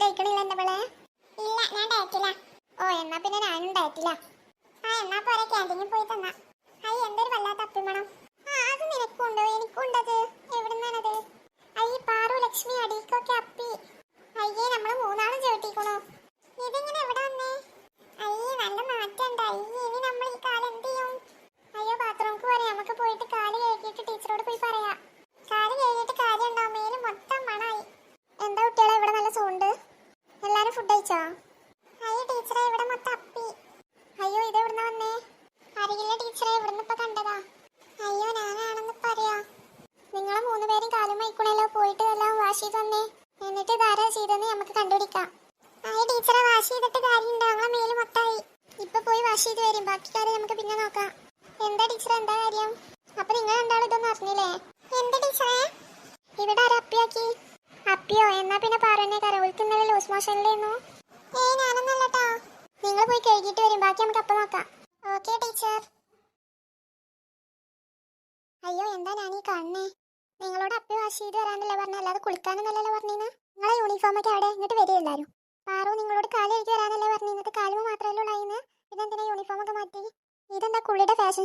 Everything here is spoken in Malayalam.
കഴിക്കണില്ല എന്റെ പിള്ളേ? ഇല്ല, ഞാൻ ഡയറ്റില്ല. ഓ, എന്നാ പിന്നെ ഞാനും ഡയറ്റില്ല. എന്നാ പോരെ, ക്യാൻറ്റീനിൽ പോയി തന്നാ. എന്തൊരു വല്ലാത്ത അപ്പിമണം. അത് നിനക്കുണ്ടോ? എനിക്കുണ്ടത്. എവിടുന്നാണത്? പാറു, ലക്ഷ്മി, അടീക്കൊക്കെ അപ്പി. നമ്മള് മൂന്നാളും ചേട്ടിക്കണോ? ഇതിങ്ങനെ എവിടെ വന്നേ? നല്ല മാറ്റണ്ട. ഇനി നമ്മൾ ഈ കാലം എന്ത് ചെയ്യും? ബാത്റൂമിക്ക് പോരെ, നമുക്ക് പോയിട്ട് കാല് കഴുകിയിട്ട് ടീച്ചറോട് പോയി പറയാം. കാല് കഴുകിയിട്ട് കാര്യം ഉണ്ടാവും, മേല് മൊത്തം മണായി. എന്താ കുട്ടികളെ ഇവിടെ നല്ല സൗണ്ട്? എല്ലാരും ഫുഡ് കഴിച്ചോ? ടീച്ചറെ, ഇവിടെ മൊത്തം അപ്പി. ഇത് എവിടുന്ന വന്നേ? അറിയില്ല ടീച്ചറെ, ഇവിടുന്ന് ഇപ്പൊ കണ്ടതാ. ഞാനാണെന്ന് പറയാ. നിങ്ങളെ 3 പേരും കാലും വയ്ക്കണല്ലോ, പോയിട്ട് എല്ലാം വാഷ് ചെയ്ത് വന്നേ. എന്നിട്ട് ഇതാരാ ചെയ്തെന്ന് നമുക്ക് കണ്ടുപിടിക്കാം. ടീച്ചറെ, വാഷ് ചെയ്തിട്ട് കാര്യമുണ്ടോ? ഞങ്ങളെ മേല് മൊത്തമായി. ഇപ്പൊ പോയി വാഷ് ചെയ്ത് വരും, ബാക്കി കാര്യം നമുക്ക് പിന്നെ നോക്കാം. എന്താ ടീച്ചറെ, എന്താ കാര്യം? അപ്പൊ നിങ്ങൾ രണ്ടാളും ഇതൊന്നും അറിഞ്ഞില്ലേ? എന്താ ടീച്ചറെ? ഇവിടെ ആരാ അപ്പിയാക്കി? അപ്പിയോ? എന്നാ പിന്നെ പറഞ്ഞേ, കരവൾക്ക് ഇന്നലെ ലൂസ് മോഷനിലായിരുന്നു. ഞാനൊന്നല്ലട്ടോ. നിങ്ങൾ പോയി കഴുകിയിട്ട് വരും, ബാക്കി നമുക്ക് അപ്പം നോക്കാം. Okay teacher. എന്താ ഞാൻ ഈ കാണണേ? നിങ്ങളോട് അപ്പി വാഷ് ചെയ്ത് വരാനല്ലേ പറഞ്ഞ, അല്ലാതെ കുളിക്കാനൊന്നല്ലല്ലോ പറഞ്ഞീന്ന്. നിങ്ങളെ യൂണിഫോം ഒക്കെ അവിടെ ഇങ്ങോട്ട് വരും എല്ലാവരും. പാറു, നിങ്ങളോട് കാല് കഴുകി വരാനല്ലേ പറഞ്ഞിരുന്നത്? കാലുമ മാത്രമല്ലേ ഉള്ളായിന്ന്. ഇതെന്തിനാ യൂണിഫോം ഒക്കെ മാറ്റി? ഇതെന്താ കുളിയുടെ ഫാഷൻ ഷോ?